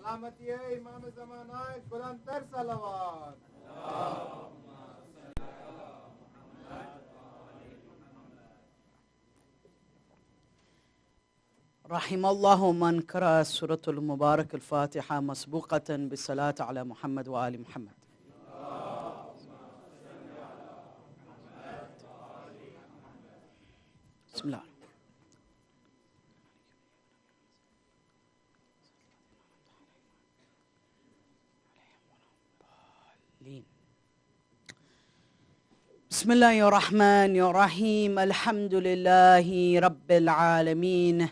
Rahmatiye Imam Zamanai Quran Tar Salawat. رحم الله من قرأ سورة المبارك الفاتحة مسبوقة بالصلاة على محمد وآل محمد. بسم الله. بسم الله الرحمن الرحيم. الحمد لله رب العالمين،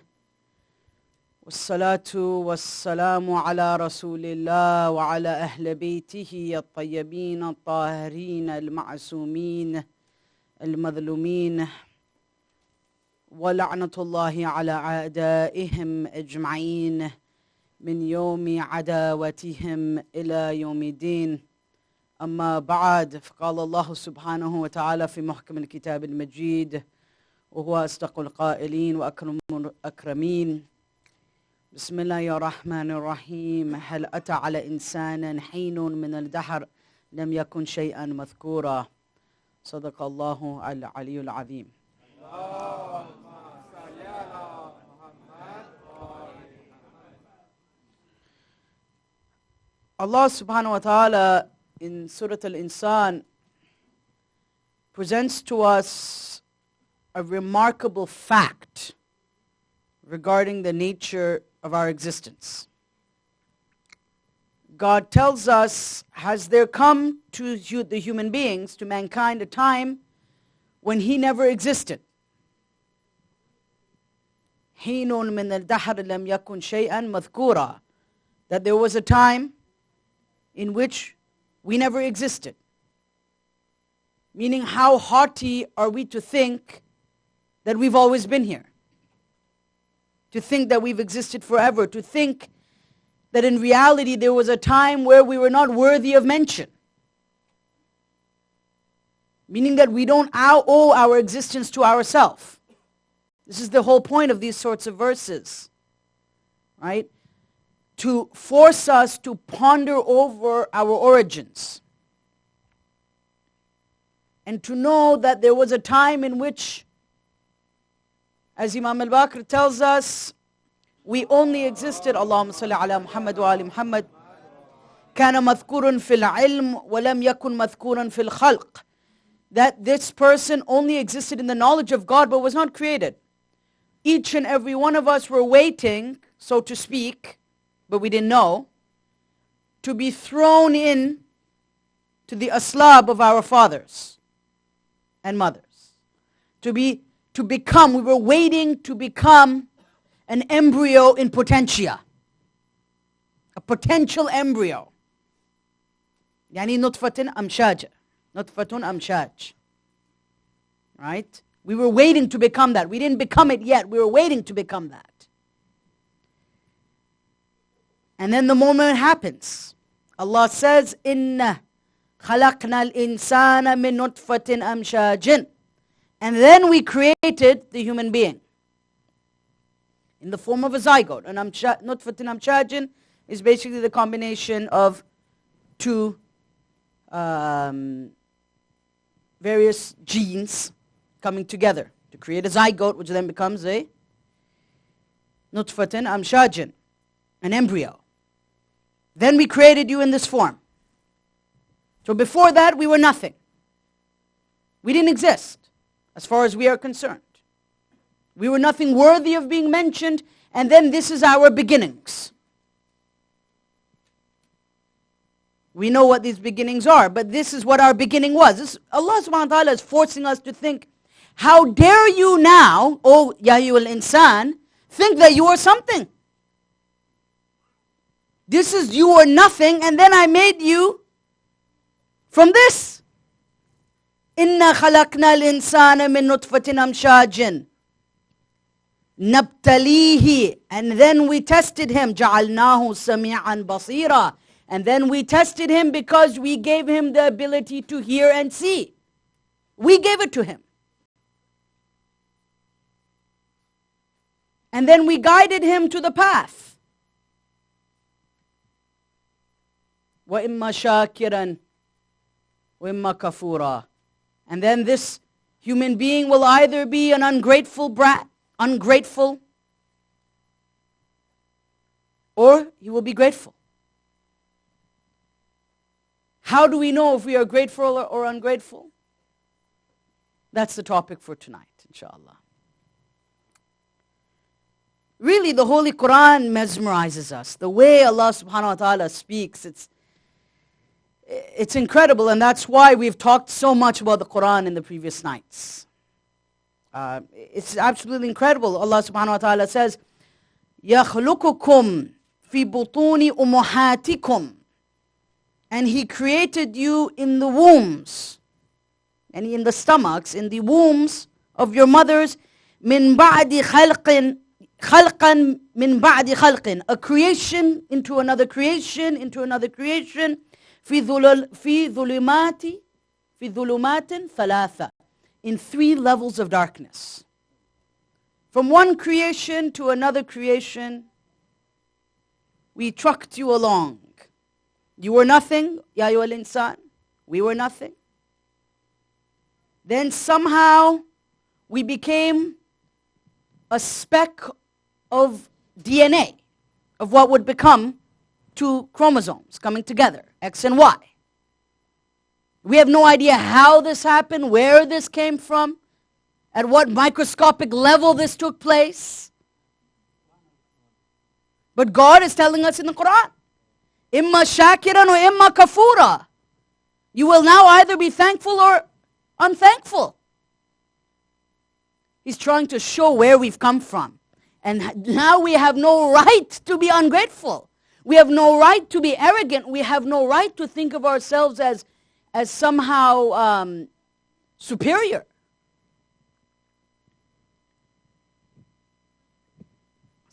والصلاة والسلام على رسول الله وعلى أهل بيته الطيبين الطاهرين المعصومين المظلومين، ولعنة الله على أعدائهم أجمعين من يوم عداوتهم إلى يوم الدين. أما بعد، فقال الله سبحانه وتعالى في محكم الكتاب المجيد وهو أصدق القائلين وأكرم الأكرمين: بسم الله الرحمن الرحيم. هل أتى على إنسان حين من الدهر لم يكن شيئا مذكورا. صدق الله العلي العظيم. Allah subhanahu wa ta'ala in Surah Al-Insan presents to us a remarkable fact regarding the nature of our existence. God tells us, has there come to the human beings, to mankind, a time when He never existed? حِينٌ مِّنَ الدَّهْرِ لَمْ يَكُنْ شَيْئًا مَذْكُورًا. That there was a time in which we never existed. Meaning, how haughty are we to think that we've always been here? To think that we've existed forever, to think that in reality there was a time where we were not worthy of mention. Meaning that we don't owe our existence to ourselves. This is the whole point of these sorts of verses, right? To force us to ponder over our origins. And to know that there was a time in which, as Imam al-Baqir tells us, we only existed, Allahumma salli ala Muhammad wa ali Muhammad, كان مذكور في العلم ولم يكن مذكورا في الخلق. That this person only existed in the knowledge of God but was not created. Each and every one of us were waiting, so to speak, but we didn't know, to be thrown in to the aslab of our fathers and mothers. We were waiting to become an embryo in potentia. A potential embryo. Yani nutfatun amshaj. Nutfatun amshaj. Right? We were waiting to become that. We didn't become it yet. We were waiting to become that. And then the moment happens. Allah says, Inna khalaqna al-insana min nutfatin amshajin. And then we created the human being in the form of a zygote. And nutfatin amshajin is basically the combination of two various genes coming together to create a zygote, which then becomes a nutfatin amshajin, an embryo. Then we created you in this form. So before that, we were nothing. We didn't exist, as far as we are concerned. We were nothing worthy of being mentioned, and then this is our beginnings. We know what these beginnings are, but this is what our beginning was. Allah subhanahu wa ta'ala is forcing us to think, how dare you now, O Yahiyul Insan, think that you are something? This is, you are nothing, and then I made you from this. Inna khalaqna al-insana min nutfatin amshajin. Nabtalihi. And then we tested him. Ja'alnahu sami'an basira. And then we tested him because we gave him the ability to hear and see. We gave it to him. And then we guided him to the path. وَإِمَّا شَاكِرًا وَإِمَّا كَفُورًا. And then this human being will either be an ungrateful brat, ungrateful, or he will be grateful. How do we know if we are grateful or ungrateful? That's the topic for tonight, inshallah. Really, the Holy Quran mesmerizes us. The way Allah subhanahu wa ta'ala speaks, it's incredible, and that's why we've talked so much about the Quran in the previous nights. It's absolutely incredible. Allah subhanahu wa ta'ala says, يَخْلُقُكُمْ فِي بُطُونِ أُمَّهَاتِكُمْ. And He created you in the wombs, and in the stomachs, in the wombs of your mothers, مِن بَعْدِ خَلْقٍ خَلْقًا مِن بَعْدِ خَلْقٍ. A creation into another creation, into another creation. في ظلمات ثلاثة. In 3 levels of darkness. From one creation to another creation, we trucked you along. You were nothing, Ya ayyuhal insan. We were nothing. Then somehow we became a speck of DNA, of what would become 2 chromosomes coming together, X and Y. We have no idea how this happened, where this came from, at what microscopic level this took place. But God is telling us in the Quran, Imma shakiran or imma kafura. You will now either be thankful or unthankful. He's trying to show where we've come from. And now we have no right to be ungrateful. We have no right to be arrogant. We have no right to think of ourselves as somehow superior.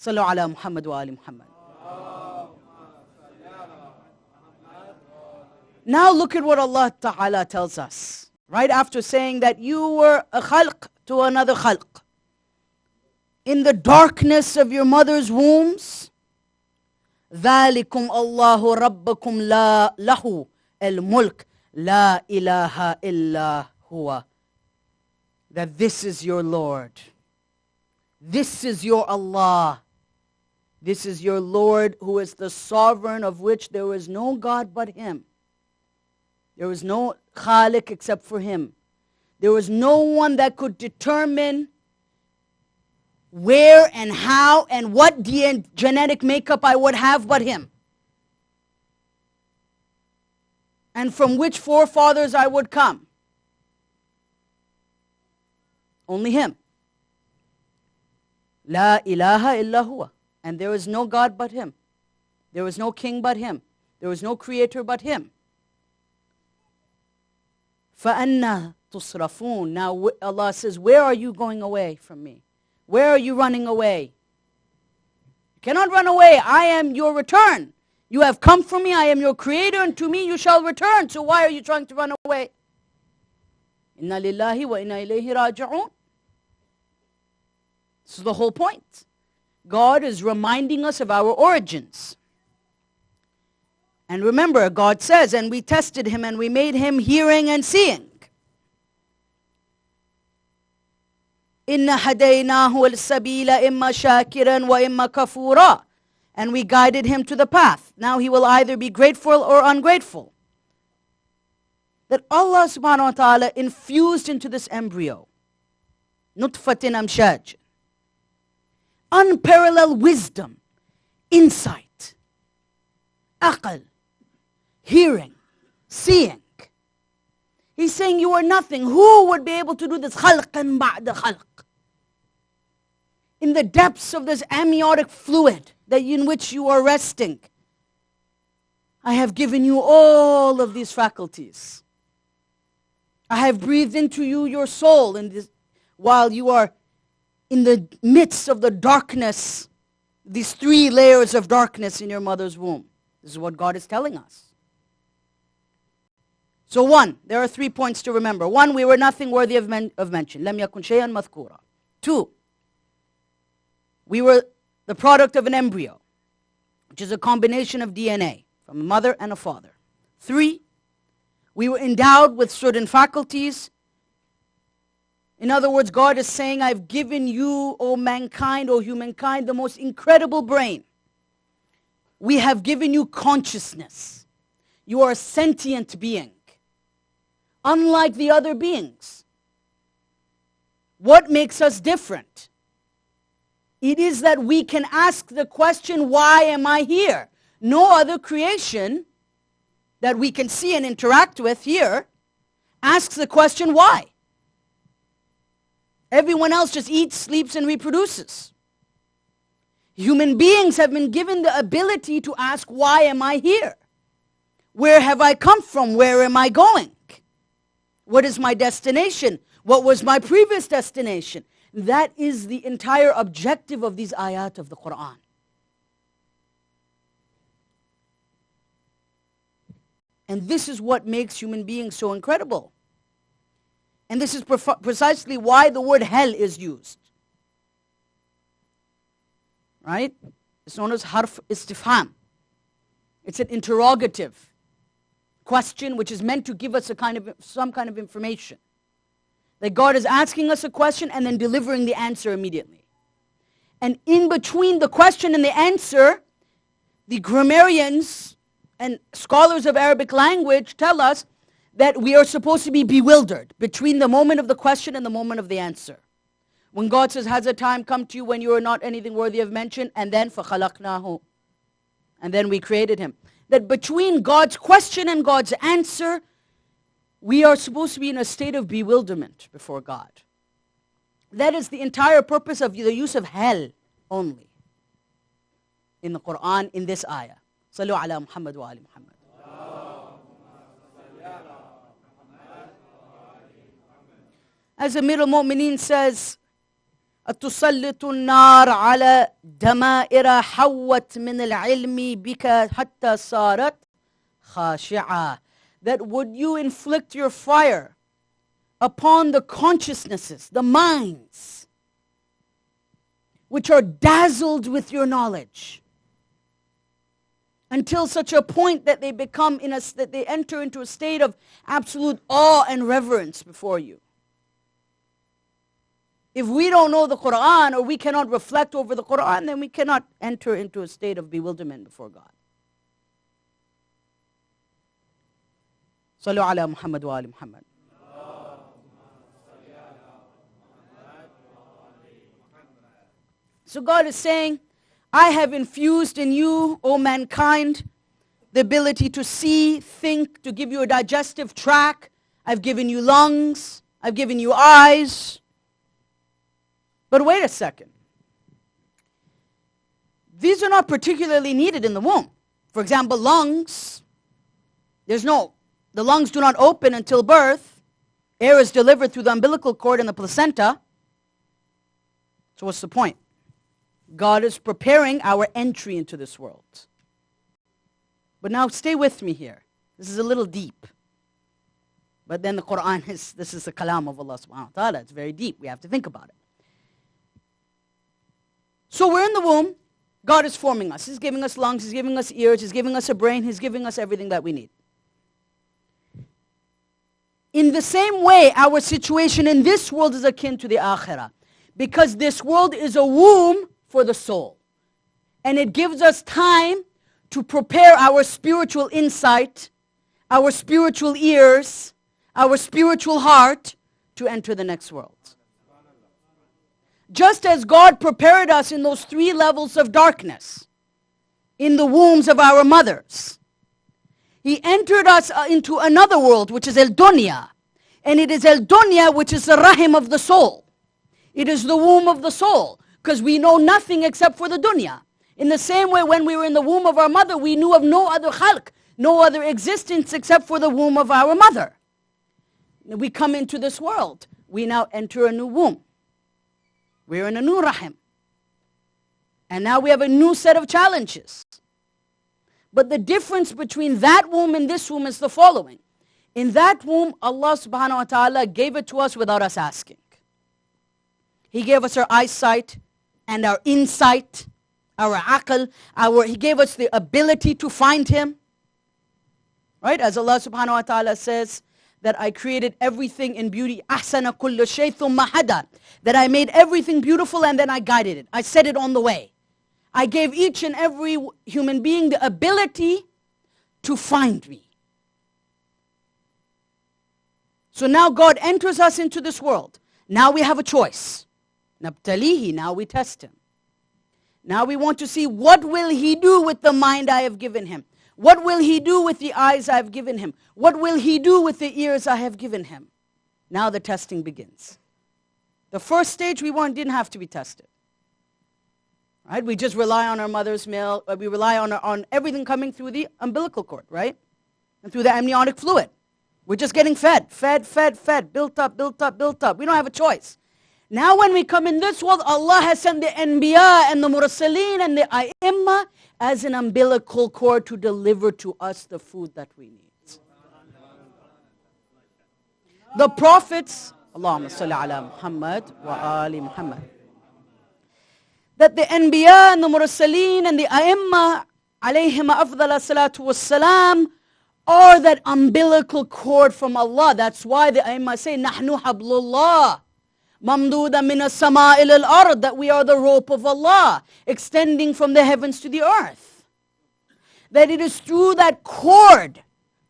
Sallu ala Muhammad wa ali Muhammad. Now look at what Allah Ta'ala tells us. Right after saying that you were a khalq to another khalq. In the darkness of your mother's wombs, ذَلِكُمْ اللَّهُ رَبَّكُمْ لَا لَهُ الْمُلْكِ لَا إِلَهَ إِلَّا هُوَ. That this is your Lord. This is your Allah. This is your Lord, who is the sovereign, of which there is no God but Him. There was no Khaliq except for Him. There was no one that could determine where and how and what genetic makeup I would have but Him. And from which forefathers I would come. Only Him. La ilaha illa huwa. And there is no God but Him. There was no king but Him. There was no creator but Him. فَأَنَّا تُصْرَفُونَ. Now Allah says, where are you going away from me? Where are you running away? You cannot run away. I am your return. You have come from me. I am your creator, and to me you shall return. So why are you trying to run away? Inna lillahi wa inna ilayhi raji'un. This is the whole point. God is reminding us of our origins. And remember, God says, and we tested him and we made him hearing and seeing. Inna hadaynahu al-sabila imma shakiran wa imma kafura. And we guided him to the path. Now he will either be grateful or ungrateful. That Allah subhanahu wa ta'ala infused into this embryo, nutfatin amshaj, unparalleled wisdom, insight, aql, hearing, seeing. He's saying you are nothing. Who would be able to do this? Khalqan ba'da khalq. In the depths of this amniotic fluid in which you are resting, I have given you all of these faculties. I have breathed into you your soul while you are in the midst of the darkness, these 3 layers of darkness in your mother's womb. This is what God is telling us. So 1, there are 3 points to remember. 1, we were nothing worthy of mention. لم يكن شيئا مذكورا. 2, we were the product of an embryo, which is a combination of DNA from a mother and a father. 3, we were endowed with certain faculties. In other words, God is saying, I've given you, O mankind, O humankind, the most incredible brain. We have given you consciousness. You are a sentient being, unlike the other beings. What makes us different? It is that we can ask the question, why am I here? No other creation that we can see and interact with here asks the question, why? Everyone else just eats, sleeps, and reproduces. Human beings have been given the ability to ask, why am I here? Where have I come from? Where am I going? What is my destination? What was my previous destination? That is the entire objective of these ayat of the Quran. And this is what makes human beings so incredible. And this is precisely why the word hell is used. Right? It's known as harf istifham. It's an interrogative question which is meant to give us some kind of information. That God is asking us a question and then delivering the answer immediately. And in between the question and the answer, the grammarians and scholars of Arabic language tell us that we are supposed to be bewildered between the moment of the question and the moment of the answer. When God says, has a time come to you when you are not anything worthy of mention? And then, فَخَلَقْنَاهُ. And then we created him. That between God's question and God's answer, we are supposed to be in a state of bewilderment before God. That is the entire purpose of the use of hell only in the Quran, in this ayah. Sallu ala Muhammad wa ali Muhammad. As Amir al-Mu'mineen says, أَتُسَلِّطُ النَّارَ عَلَى دَمَائِرَ حَوَّتْ مِنَ الْعِلْمِ بِكَ حَتَّى صَارَتْ خَاشِعًا. That would you inflict your fire upon the consciousnesses, the minds, which are dazzled with your knowledge, until such a point that they become that they enter into a state of absolute awe and reverence before you. If we don't know the Quran, or we cannot reflect over the Quran, then we cannot enter into a state of bewilderment before God. Sallu ala Muhammad wa ali Muhammad. So God is saying, I have infused in you, O mankind, the ability to see, think, to give you a digestive tract. I've given you lungs. I've given you eyes. But wait a second. These are not particularly needed in the womb. For example, lungs. The lungs do not open until birth. Air is delivered through the umbilical cord and the placenta. So what's the point? God is preparing our entry into this world. But now stay with me here. This is a little deep. But then the Quran this is the kalam of Allah subhanahu wa ta'ala. It's very deep. We have to think about it. So we're in the womb. God is forming us. He's giving us lungs. He's giving us ears. He's giving us a brain. He's giving us everything that we need. In the same way, our situation in this world is akin to the akhirah. Because this world is a womb for the soul. And it gives us time to prepare our spiritual insight, our spiritual ears, our spiritual heart to enter the next world. Just as God prepared us in those 3 levels of darkness, in the wombs of our mothers, He entered us into another world, which is El-Dunya. And it is El-Dunya, which is the rahim of the soul. It is the womb of the soul, because we know nothing except for the dunya. In the same way, when we were in the womb of our mother, we knew of no other khalq, no other existence except for the womb of our mother. We come into this world. We now enter a new womb. We're in a new rahim. And now we have a new set of challenges. But the difference between that womb and this womb is the following. In that womb, Allah subhanahu wa ta'ala gave it to us without us asking. He gave us our eyesight and our insight, our aql, He gave us the ability to find Him. Right? As Allah subhanahu wa ta'ala says, that I created everything in beauty. أَحْسَنَ كُلُّ شَيْءٍ ثُمَّ هَدَى. That I made everything beautiful and then I guided it. I set it on the way. I gave each and every human being the ability to find me. So now God enters us into this world. Now we have a choice. نَبْتَلِيهِ. Now we test him. Now we want to see what will he do with the mind I have given him. What will he do with the eyes I have given him? What will he do with the ears I have given him? Now the testing begins. The first stage didn't have to be tested. Right? We just rely on our mother's milk. We rely on everything coming through the umbilical cord, right? And through the amniotic fluid. We're just getting fed, built up. We don't have a choice. Now when we come in this world, Allah has sent the Anbiya and the Mursaleen and the Ai-Imma as an umbilical cord to deliver to us the food that we need. The prophets, Allahumma salli ala Muhammad wa ali Muhammad, that the Anbiya and the Mursaleen and the Ai-Imma alayhim afdala salatu wassalam are that umbilical cord from Allah. That's why the Ai-Imma say, Nahnu hablullah. Mamduda min as-sama' ila al-ard, that we are the rope of Allah, extending from the heavens to the earth. That it is through that cord,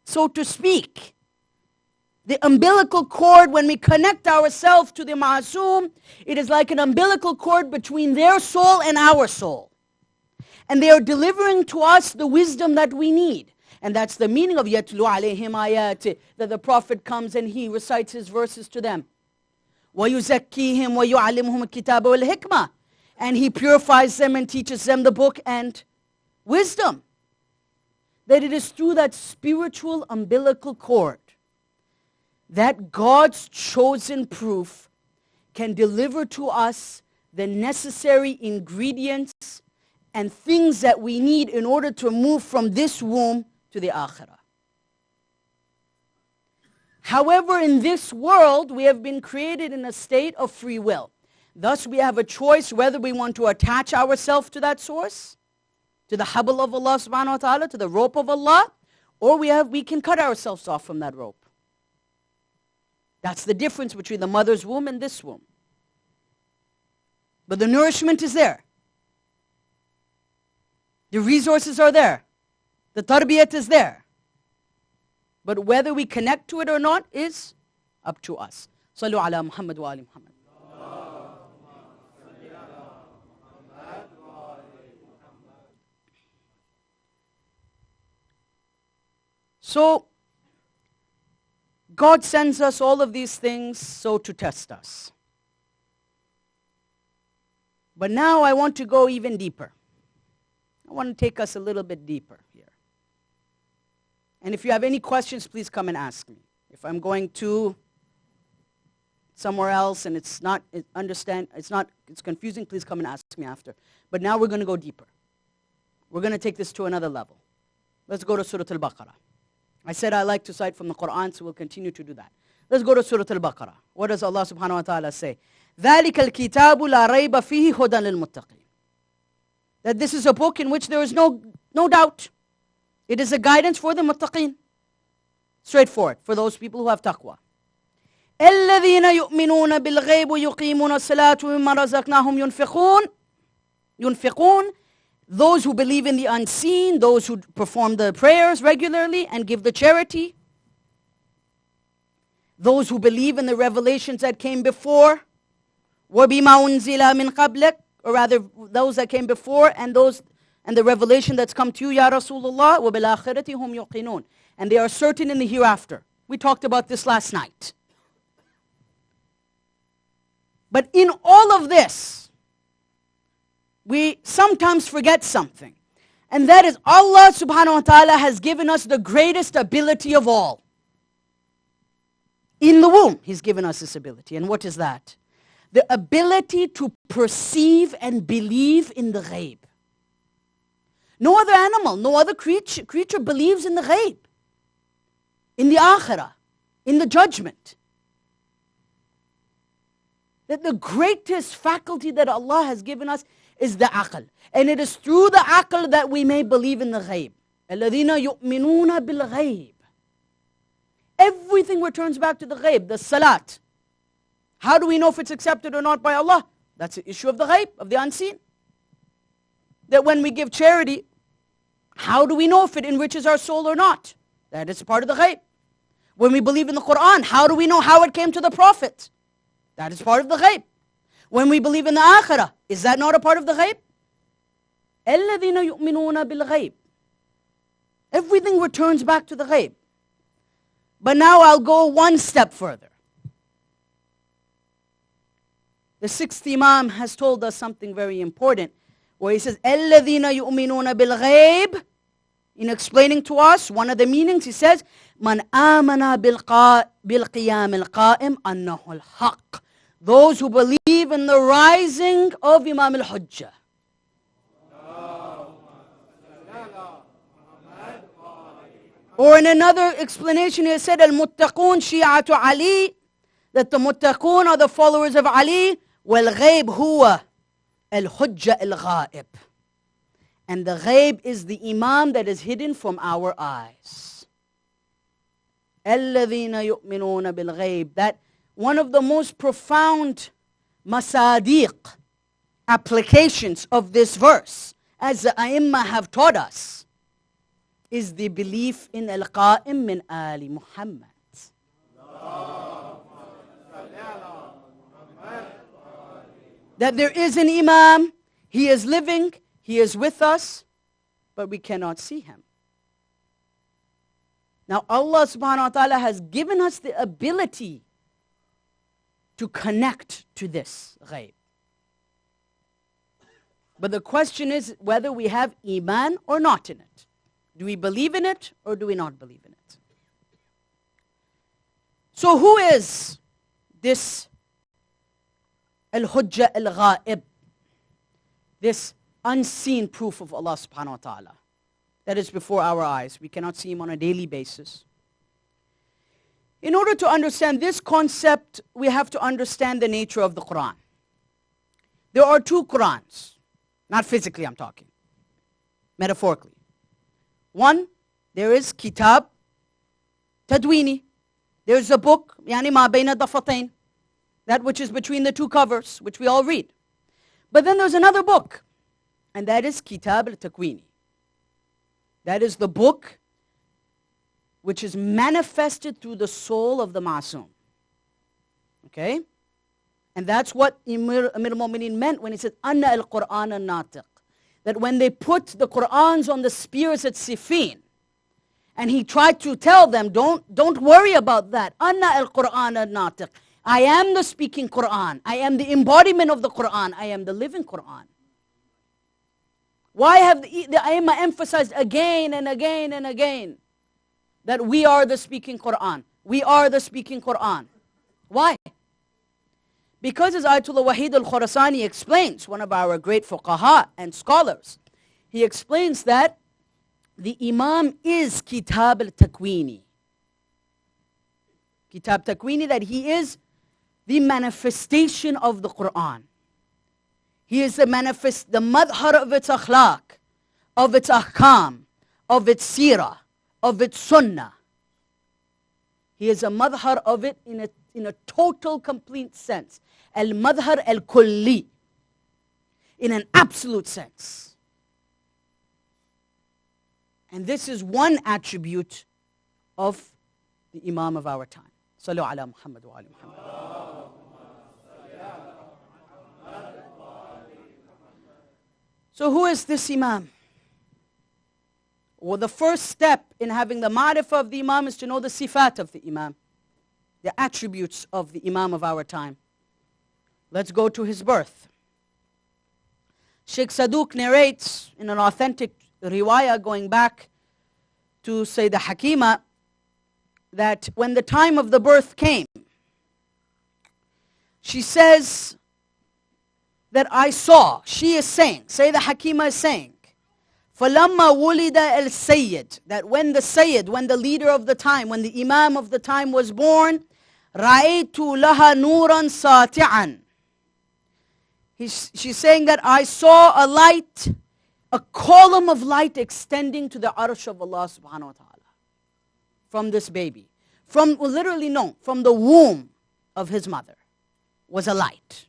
so to speak, the umbilical cord, when we connect ourselves to the Ma'asum, it is like an umbilical cord between their soul and our soul. And they are delivering to us the wisdom that we need. And that's the meaning of yatlu alayhim ayati, that the Prophet comes and he recites his verses to them. وَيُزَكِّيهِمْ وَيُعَلِّمُهُمُ الْكِتَابَ وَالْحِكْمَةِ, and he purifies them and teaches them the book and wisdom. That it is through that spiritual umbilical cord that God's chosen proof can deliver to us the necessary ingredients and things that we need in order to move from this womb to the akhirah. However, in this world, we have been created in a state of free will. Thus, we have a choice whether we want to attach ourselves to that source, to the habl of Allah subhanahu wa ta'ala, to the rope of Allah, or we can cut ourselves off from that rope. That's the difference between the mother's womb and this womb. But the nourishment is there. The resources are there. The tarbiyat is there. But whether we connect to it or not is up to us. Sallu ala Muhammad wa ali Muhammad. So, God sends us all of these things so to test us. But now I want to go even deeper. I want to take us a little bit deeper here. And if you have any questions, please come and ask me. If I'm going to somewhere else and it's confusing, please come and ask me after. But now we're going to go deeper. We're going to take this to another level. Let's go to Surah Al-Baqarah. I said I like to cite from the Quran, so we'll continue to do that. Let's go to Surah Al-Baqarah. What does Allah subhanahu wa ta'ala say? ذَلِكَ الْكِتَابُ لَا رَيْبَ فِيهِ هُدًى لِلْمُتَّقِينَ. That this is a book in which there is no doubt. It is a guidance for the muttaqeen. Straightforward, for those people who have taqwa. الَّذِينَ يُؤْمِنُونَ بِالْغَيْبِ وَيُقِيمُونَ الصَّلَاةَ وَمِمَّا رَزَقْنَاهُمْ يُنْفِقُونَ. Those who believe in the unseen, those who perform the prayers regularly and give the charity. Those who believe in the revelations that came before. وَبِمَا أُنزِلَ مِنْ قَبْلِكَ, or rather those that came before and the revelation that's come to you, Ya Rasulullah, وَبِالْآخِرَةِ هُمْ يُقِنُونَ. And they are certain in the hereafter. We talked about this last night. But in all of this, we sometimes forget something. And that is Allah subhanahu wa ta'ala has given us the greatest ability of all. In the womb, He's given us this ability. And what is that? The ability to perceive and believe in the ghaib. No other animal, no other creature believes in the ghaib, in the akhirah, in the judgment. That the greatest faculty that Allah has given us is the aql. And it is through the aql that we may believe in the ghaib. الَّذِينَ يُؤْمِنُونَ بِالْغَيْبِ. Everything returns back to the ghaib, the salat. How do we know if it's accepted or not by Allah? That's the issue of the ghaib, of the unseen. That when we give charity, how do we know if it enriches our soul or not? That is part of the ghaib. When we believe in the Quran, how do we know how it came to the Prophet? That is part of the ghaib. When we believe in the akhirah, is that not a part of the ghaib? الَّذِينَ يُؤْمِنُونَ بِالْغَيْبِ. Everything returns back to the ghaib. But now I'll go one step further. The sixth Imam has told us something very important, where he says, الَّذِينَ يُؤْمِنُونَ بِالْغَيْبِ. In explaining to us one of the meanings, he says, مَنْ آمَنَ بِالْقِيَامِ الْقَائِمِ أَنَّهُ الْحَقِّ. Those who believe in the rising of Imam al-Hujjah. Or in another explanation, he said, Al-Muttaqun Shi'atu Ali, that the Muttaqun are the followers of Ali, wal-Ghaib huwa al-Hujja al-Ghaib. And the Ghaib is the Imam that is hidden from our eyes. الَّذِينَ يُؤْمِنُونَ بِالْغَيْبِ. That one of the most profound masadiq, applications of this verse, as the A'immah have taught us, is the belief in al-Qa'im min Ali Muhammad. That there is an Imam, he is living, he is with us, but we cannot see him. Now Allah subhanahu wa ta'ala has given us the ability to connect to this ghaib. But the question is whether we have Iman or not in it. Do we believe in it or do we not believe in it? So who is this al-Hujjah al-Ghaib? This unseen proof of Allah subhanahu wa ta'ala that is before our eyes. We cannot see him on a daily basis. In order to understand this concept, we have to understand the nature of the Quran. There are two Qurans. Not physically, I'm talking. Metaphorically. One, there is Kitab Tadwini. There's a book, yani ma bayna dafatayn, that which is between the two covers, which we all read. But then there's another book, and that is Kitab al-Takwini. That is the book which is manifested through the soul of the Ma'soom. Okay? And that's what Amir al-Mu'mineen meant when he said, Anna al-Qur'an al-Natiq. That when they put the Qur'ans on the spears at Siffin, and he tried to tell them, don't worry about that. Anna al-Qur'an al-Natiq. I am the speaking Qur'an. I am the embodiment of the Qur'an. I am the living Qur'an. Why have the A'immah emphasized again and again and again that we are the speaking Qur'an? We are the speaking Qur'an. Why? Because as Ayatollah Wahid al-Khurasani explains, one of our great fuqaha and scholars, he explains that the Imam is Kitab al-Takwini. Kitab Takwini, that he is the manifestation of the Qur'an. He is the madhar of its akhlaq, of its ahkam, of its seerah, of its sunnah. He is a madhar of it in a total, complete sense. Al-madhar al-kulli. In an absolute sense. And this is one attribute of the Imam of our time. Sallu ala Muhammad wa ali Muhammad. So who is this Imam? Well, the first step in having the ma'rifah of the Imam is to know the sifat of the Imam, the attributes of the Imam of our time. Let's go to his birth. Sheikh Saduq narrates in an authentic riwayah going back to Sayyidah Hakima that when the time of the birth came, she says that I saw, she is saying, Sayyidah Hakima is saying, فَلَمَّا وُلِدَ السَّيِّد, that when the Sayyid, when the leader of the time, when the Imam of the time was born, رَأَيْتُ لَهَا نُورًا سَاطِعًا. She's saying that I saw a light, a column of light extending to the arsh of Allah subhanahu wa ta'ala from this baby. from the womb of his mother was a light.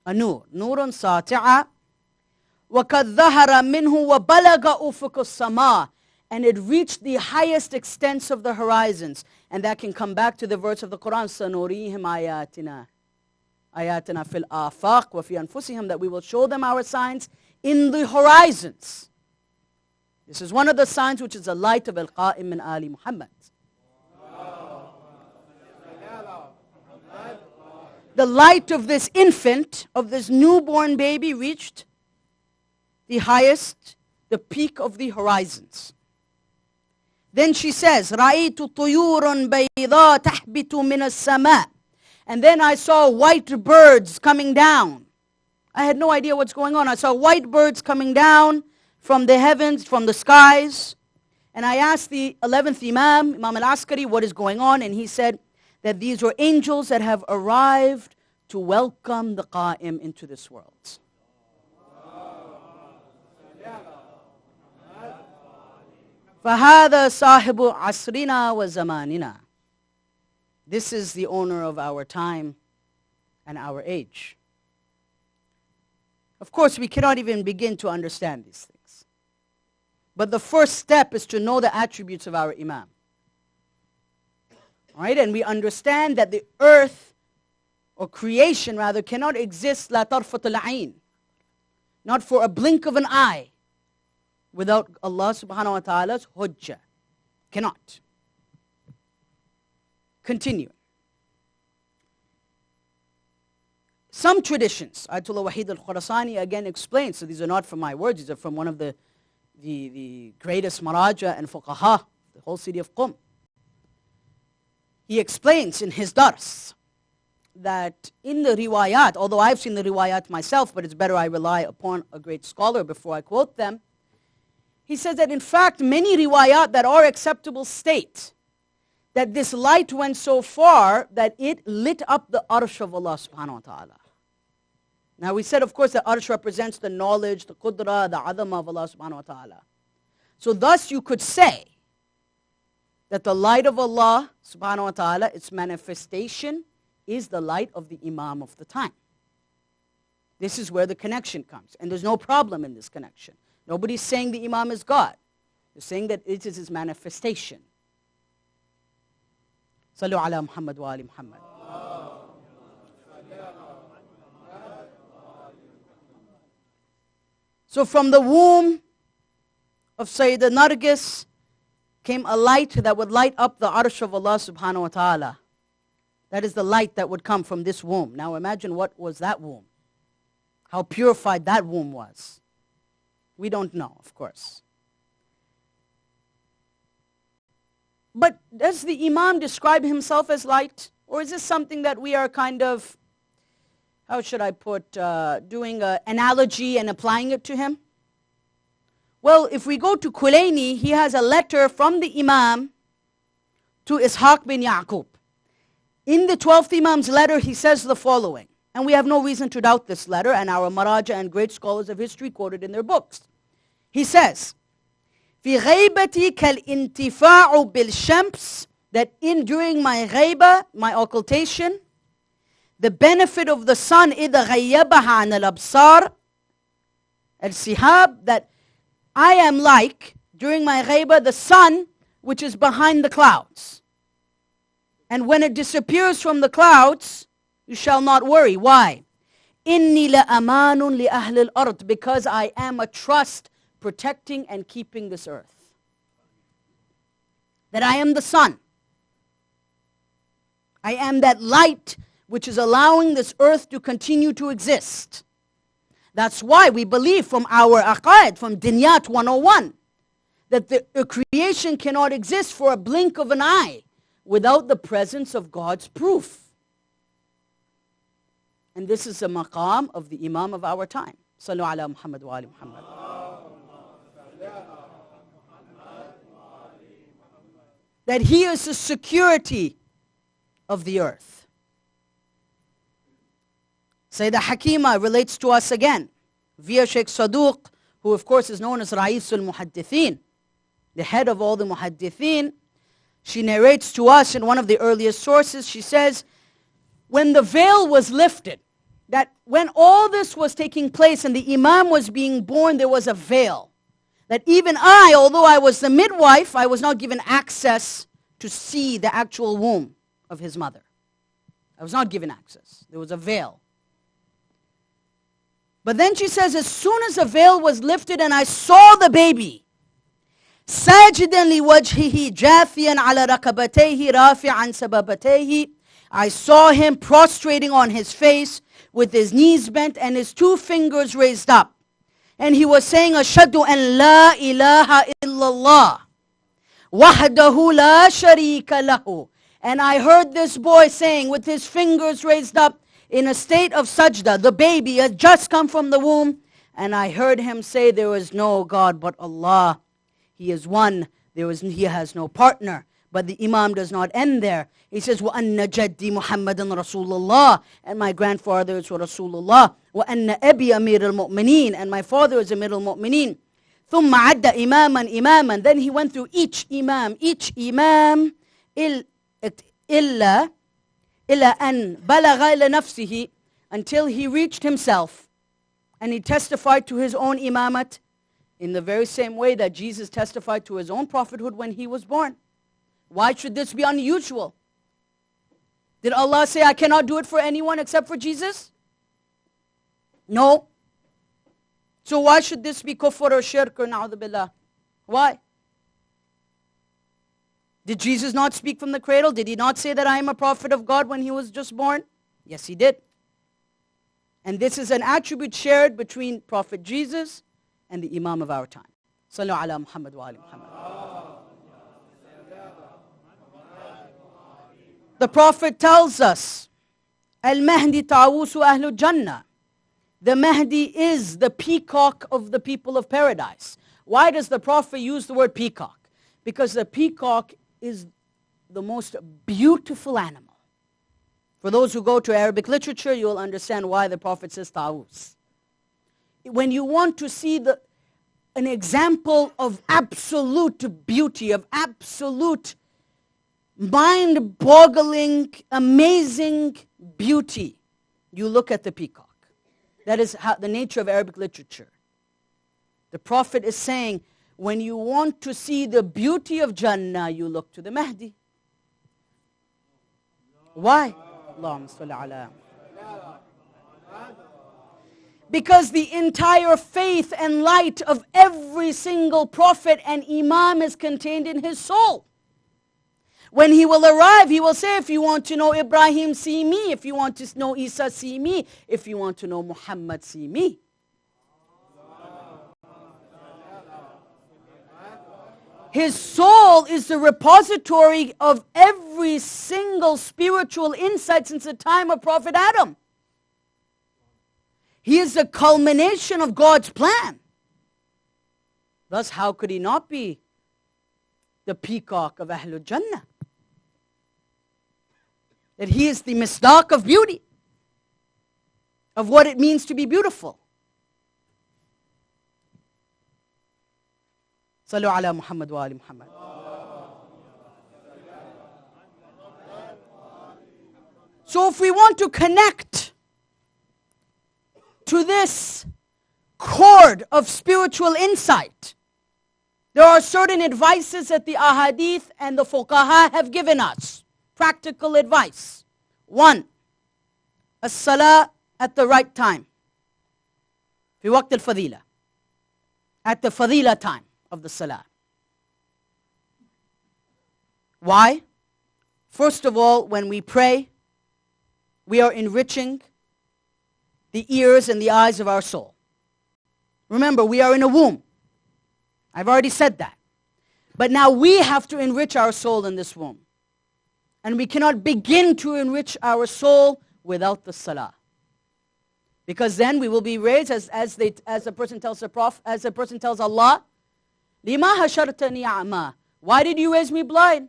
A nur. Nurun sati'a. وَقَدْ ظَهَرَ مِنْهُ وَبَلَغَ أُفُقُ السَّمَاءِ. And it reached the highest extents of the horizons. And that can come back to the verse of the Quran, سَنُرِيهِمْ آيَاتِنَا آيَاتِنَا فِي الْآفَاقِ وَفِي أَنفُسِهِمْ, that we will show them our signs in the horizons. This is one of the signs which is the light of Al-Qa'im min Ali Muhammad. The light of this infant, of this newborn baby, reached the highest, the peak of the horizons. Then she says, رَأَيْتُ طُيُورٌ بَيْضَاءَ تَحْبِتُ مِنَ السَّمَاءِ. And then I saw white birds coming down. I had no idea what's going on. I saw white birds coming down from the heavens, from the skies. And I asked the 11th Imam, Imam al-Askari, what is going on? And he said that these were angels that have arrived to welcome the Qa'im into this world. فَهَذَا صَاحِبُ عَصْرِنَا وَزَمَانِنَا. This is the owner of our time and our age. Of course, we cannot even begin to understand these things. But the first step is to know the attributes of our Imam. All right? And we understand that the earth, or creation rather, cannot exist la tarfat al-ayn, not for a blink of an eye, without Allah subhanahu wa ta'ala's hujjah. Cannot. Continue. Some traditions, Ayatollah Wahid al-Khurasani again explains, so these are not from my words, these are from one of the greatest maraja and fuqaha, the whole city of Qum. He explains in his dars that in the riwayat, although I've seen the riwayat myself, but it's better I rely upon a great scholar before I quote them, he says that in fact many riwayat that are acceptable state that this light went so far that it lit up the arsh of Allah subhanahu wa ta'ala. Now we said, of course, that arsh represents the knowledge, the qudra, the adama of Allah subhanahu wa ta'ala. So thus you could say that the light of Allah subhanahu wa ta'ala, its manifestation is the light of the Imam of the time. This is where the connection comes. And there's no problem in this connection. Nobody's saying the Imam is God. They're saying that it is his manifestation. Sallu ala Muhammad wa ali Muhammad. So from the womb of Sayyidah Nargis came a light that would light up the arsh of Allah subhanahu wa ta'ala. That is the light that would come from this womb. Now imagine what was that womb. How purified that womb was. We don't know, of course. But does the Imam describe himself as light? Or is this something that we are kind of, how should I put, doing an analogy and applying it to him? Well, if we go to Kulayni, he has a letter from the Imam to Ishaq bin Yaqub. In the 12th Imam's letter, he says the following, and we have no reason to doubt this letter, and our Maraja and great scholars of history quoted in their books. He says, في غيبتي كالانتفاع بالشمس, that during my ghaiba, my occultation, the benefit of the sun إذا غيبها عن الأبصار السحاب, that I am like, during my ghaiba, the sun which is behind the clouds. And when it disappears from the clouds, you shall not worry. Why? إني لأمان لأهل الأرض, because I am a trust protecting and keeping this earth. That I am the sun. I am that light which is allowing this earth to continue to exist. That's why we believe from our aqaid, from Dinyat 101, that the creation cannot exist for a blink of an eye without the presence of God's proof. And this is the maqam of the Imam of our time. Sallu ala Muhammad wa ali Muhammad. That he is the security of the earth. Sayyidah Hakima relates to us again via Sheikh Saduq, who of course is known as Ra'is al-Muhaddithin, the head of all the Muhaddithin. She narrates to us in one of the earliest sources, she says, when the veil was lifted, that when all this was taking place and the Imam was being born, there was a veil. That even I, although I was the midwife, I was not given access to see the actual womb of his mother. I was not given access. There was a veil. But then she says, as soon as the veil was lifted and I saw the baby, ساجدا لوجهه جاثيا على ركبتيه رافعا سبابتيه, I saw him prostrating on his face with his knees bent and his two fingers raised up. And he was saying, Ashhadu an la ilaha illallah, wahdahu la sharika lahu. And I heard this boy saying with his fingers raised up in a state of sajda, the baby had just come from the womb, and I heard him say, there is no God but Allah. He is one, he has no partner. But the Imam does not end there. He says, وَأَنَّ جَدِّي مُحَمَّدًا رَسُولُ اللَّهِ, and my grandfather is Rasulullah. وَأَنَّ أَبِي أَمِيرُ الْمُؤْمِنِينَ, and my father is Amir al-Mu'mineen. ثُمَّ عَدَّ إِمَامًا إِمَامًا, then he went through each Imam, إِلَّا أَنْ بَلَغَ إِلَى نَفْسِهِ, until he reached himself. And he testified to his own imamat in the very same way that Jesus testified to his own prophethood when he was born. Why should this be unusual? Did Allah say, I cannot do it for anyone except for Jesus? No. So why should this be kufr or shirk or na'udhu billah? Why? Did Jesus not speak from the cradle? Did he not say that I am a prophet of God when he was just born? Yes, he did. And this is an attribute shared between Prophet Jesus and the Imam of our time. Sallu ala Muhammad wa ali Muhammad. The Prophet tells us, Al-Mahdi ta'awusu ahlu Jannah. The Mahdi is the peacock of the people of paradise. Why does the Prophet use the word peacock? Because the peacock is the most beautiful animal. For those who go to Arabic literature, you'll understand why the Prophet says ta'awus. When you want to see an example of absolute beauty, of absolute mind-boggling, amazing beauty, you look at the peacock. That is the nature of Arabic literature. The Prophet is saying, when you want to see the beauty of Jannah, you look to the Mahdi. Why? Allahumma salli ala. Because the entire faith and light of every single prophet and imam is contained in his soul. When he will arrive, he will say, if you want to know Ibrahim, see me. If you want to know Isa, see me. If you want to know Muhammad, see me. His soul is the repository of every single spiritual insight since the time of Prophet Adam. He is the culmination of God's plan. Thus, how could he not be the peacock of Ahlul Jannah? That he is the misdaq of beauty, of what it means to be beautiful. Sallu ala Muhammad wa ali Muhammad. So if we want to connect to this cord of spiritual insight, there are certain advices that the ahadith and the fuqaha have given us. Practical advice. 1, as-salah at the right time. Fi waqt al-fadila. At the fadila time of the salah. Why? First of all, when we pray, we are enriching the ears and the eyes of our soul. Remember, we are in a womb. I've already said that. But now we have to enrich our soul in this womb. And we cannot begin to enrich our soul without the salah. Because then we will be raised as a person tells the Prophet, as a person tells Allah, لِمَا هَشَرْتَنِي أَعْمَى, why did you raise me blind?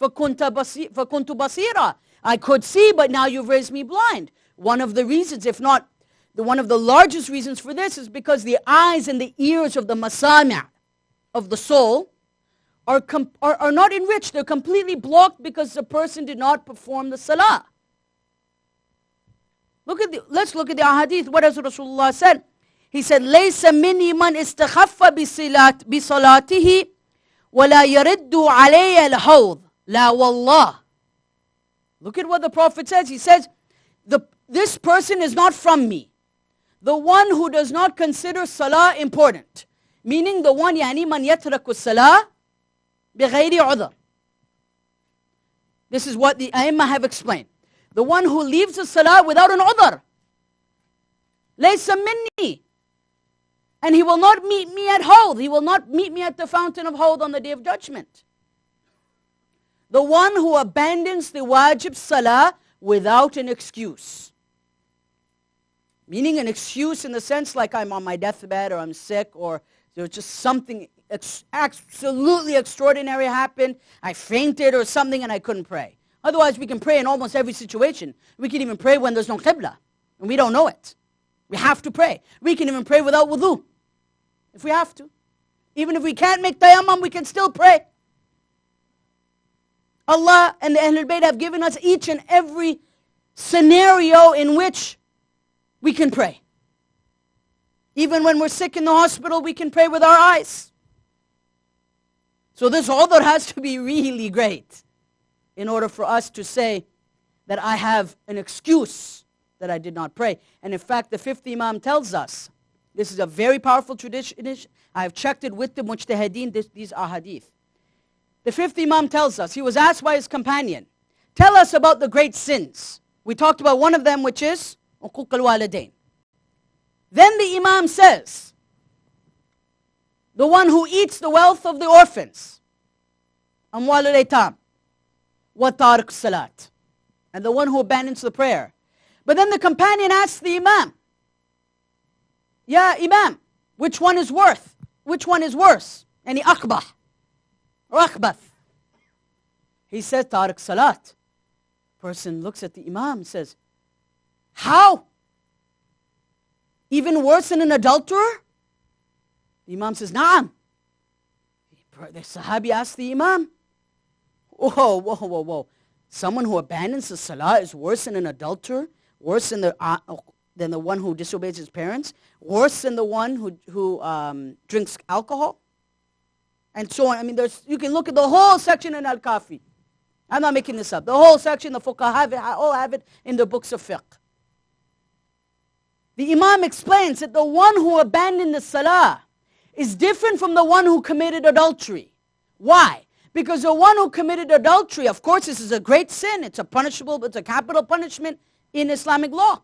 فَكُنْتُ بَصِيرًا, I could see, but now you've raised me blind. One of the reasons, if not one of the largest reasons for this, is because the eyes and the ears of the masami' of the soul are not enriched. They're completely blocked because the person did not perform the salah. Let's look at the ahadith. What has Rasulullah said? He said, لَيْسَ مِنِّي مَنْ إِسْتَخَفَّ بِصَلَاتِهِ وَلَا يَرِدُّ عَلَيَّ الْحَوْضِ لَا وَاللَّهِ. Look at what the Prophet says. He says, this person is not from me. The one who does not consider salah important. Meaning the one, يعني مَنْ يَتْرَكُ الصَّلَاةِ بِغَيْرِ عُذْرٍ. This is what the A'immah have explained. The one who leaves the salah without an udhr. لَيْسَ مِنِّي. And he will not meet me at Hawd. He will not meet me at the fountain of Hawd on the day of judgment. The one who abandons the wajib salah without an excuse. Meaning an excuse in the sense like I'm on my deathbed or I'm sick or there's just something absolutely extraordinary happened. I fainted or something and I couldn't pray. Otherwise we can pray in almost every situation. We can even pray when there's no qibla and we don't know it. We have to pray. We can even pray without wudu if we have to. Even if we can't make tayammum, we can still pray. Allah and the Ahlul Bayt have given us each and every scenario in which we can pray. Even when we're sick in the hospital, we can pray with our eyes. So this udhr has to be really great in order for us to say that I have an excuse that I did not pray. And in fact, the fifth Imam tells us, this is a very powerful tradition. I have checked it with the mujtahideen, these are hadith. The fifth Imam tells us, he was asked by his companion, tell us about the great sins. We talked about one of them, which is uquq al-walidain. Then the Imam says, the one who eats the wealth of the orphans, amwal al-aytam, wa tariq salat, and the one who abandons the prayer. But then the companion asks the Imam, Ya Imam, which one is worse? Which one is worse? Any akbah or akhbath? He says, tariq salat. Person looks at the Imam and says, how? Even worse than an adulterer? The Imam says, Naam. The Sahabi asks the Imam, whoa. Someone who abandons the salah is worse than an adulterer? Worse than the one who disobeys his parents? Worse than the one who drinks alcohol? And so on. I mean, you can look at the whole section in Al-Kafi. I'm not making this up. The whole section, the fuqaha all have it in the books of fiqh. The Imam explains that the one who abandoned the salah is different from the one who committed adultery. Why? Because the one who committed adultery, of course, this is a great sin. It's a capital punishment in Islamic law.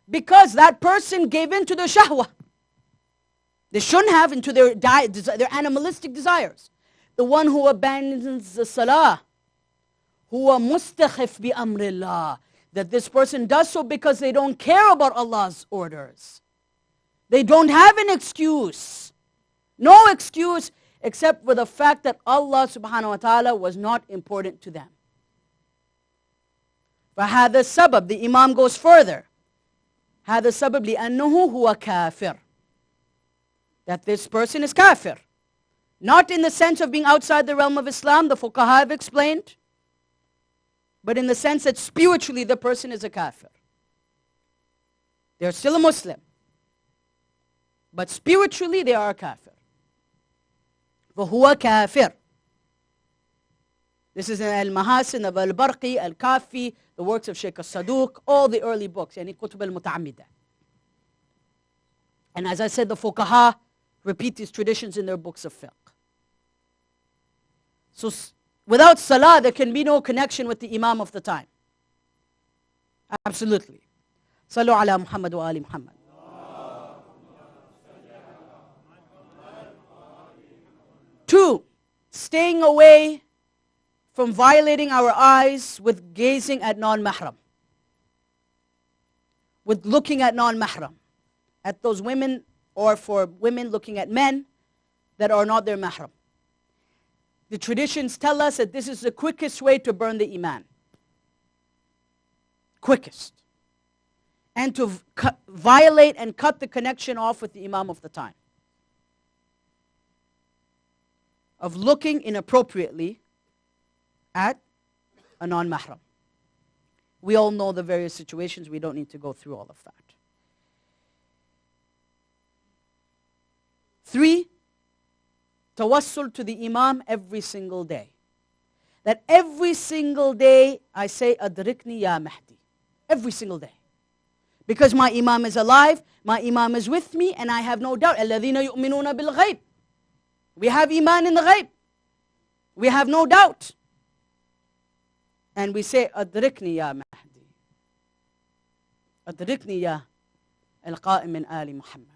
Because that person gave in to their shahwa. They shouldn't have into their animalistic desires. The one who abandons the salah, huwa mustakhif bi amrillah, that this person does so because they don't care about Allah's orders. They don't have an excuse. No excuse except for the fact that Allah subhanahu wa ta'ala was not important to them. فَهَذَا السَّبَبْ, the Imam goes further. هَذَا السَّبَبْ لِأَنَّهُ هُوَ كَافِرٌ, that this person is kafir. Not in the sense of being outside the realm of Islam, the fuqaha have explained, but in the sense that spiritually the person is a kafir. They're still a Muslim, but spiritually they are a kafir. فَهُوَ كَافِرٌ. This is in Al-Mahasin of Al-Barqi, Al-Kafi, the works of Sheikh Al-Saduq, all the early books, yani Kutub al-Muta'amida. And as I said, the fuqaha repeat these traditions in their books of fiqh. So without salah, there can be no connection with the Imam of the time. Absolutely. Sallu ala Muhammad wa ali Muhammad. Two, staying away from violating our eyes with gazing at non-mahram, with looking at non-mahram, at those women, or for women looking at men that are not their mahram. The traditions tell us that this is the quickest way to burn the iman. Quickest. And to violate and cut the connection off with the Imam of the time. of looking inappropriately at a non-mahram. We all know the various situations. We don't need to go through all of that. 3, tawassul to the Imam every single day. That every single day I say, Adrikni ya Mahdi. Every single day. Because my Imam is alive, my Imam is with me, and I have no doubt. الَّذِينَ يُؤْمِنُونَ بِالْغَيْبِ. We have Iman in the ghaib. We have no doubt. And we say, Adrikni ya Mahdi. Adrikni ya al-Qa'im min Ali Muhammad.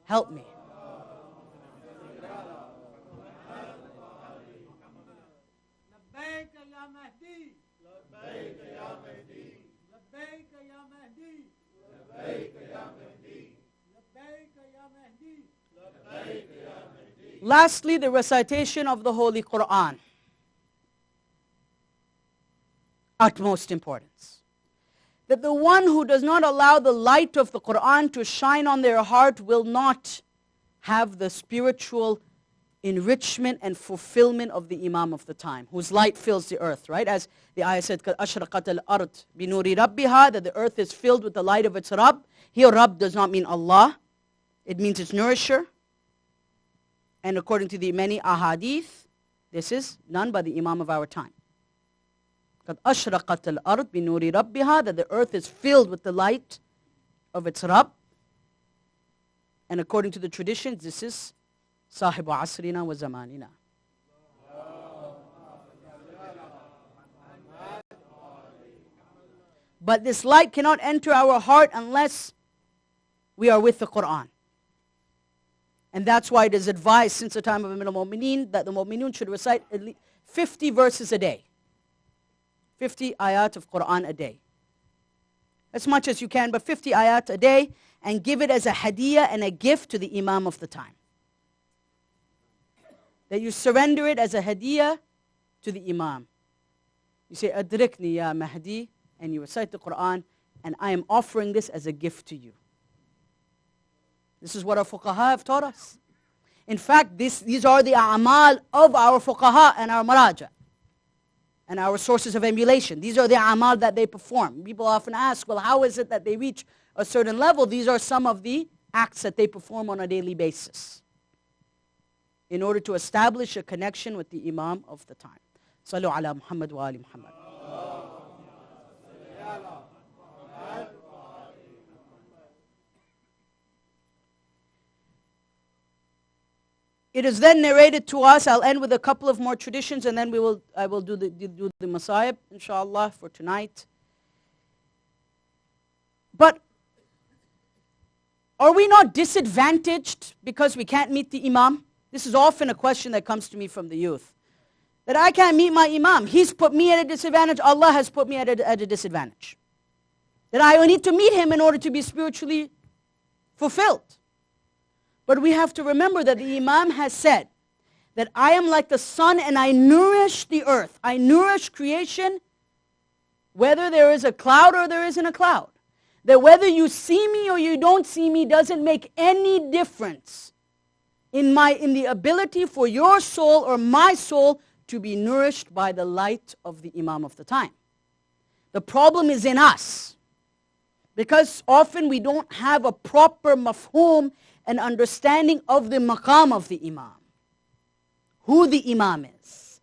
Help me. Lastly, the recitation of the Holy Quran. Utmost importance. That the one who does not allow the light of the Quran to shine on their heart will not have the spiritual enrichment and fulfillment of the Imam of the time, whose light fills the earth, right? As the ayah said, أَشْرَقَتَ الْأَرْض بِنُورِ رَبِّهَا, that the earth is filled with the light of its Rabb. Here, Rabb does not mean Allah. It means its nourisher. And according to the many ahadith, this is none but the Imam of our time. قَدْ أَشْرَقَتَ الْأَرْض بِنُورِ رَبِّهَا, that the earth is filled with the light of its Rabb. And according to the traditions, this is Sahibu Asrina wa Zamanina. But this light cannot enter our heart unless we are with the Quran. And that's why it is advised since the time of Amir al-Mu'mineen that the Mu'minun should recite at least 50 verses a day. 50 ayat of Quran a day. As much as you can, but 50 ayat a day, and give it as a hadiyah and a gift to the Imam of the time. That you surrender it as a hadiyah to the Imam. You say, Adrikni ya Mahdi, and you recite the Quran, and I am offering this as a gift to you. This is what our fuqaha have taught us. In fact, these are the a'mal of our fuqaha and our maraja, and our sources of emulation. These are the a'mal that they perform. People often ask, well, how is it that they reach a certain level? These are some of the acts that they perform on a daily basis in order to establish a connection with the Imam of the time. Sallu ala Muhammad wa ali Muhammad. It is then narrated to us. I'll end with a couple of more traditions, and then I will do the Masayib, inshallah, for tonight. But are we not disadvantaged because we can't meet the Imam? This is often a question that comes to me from the youth. That I can't meet my Imam. He's put me at a disadvantage. Allah has put me at a disadvantage. That I need to meet him in order to be spiritually fulfilled. But we have to remember that the Imam has said that I am like the sun and I nourish the earth. I nourish creation whether there is a cloud or there isn't a cloud. That whether you see me or you don't see me doesn't make any difference in the ability for your soul or my soul to be nourished by the light of the Imam of the time. The problem is in us. Because often we don't have a proper mafhum and understanding of the maqam of the Imam. Who the Imam is.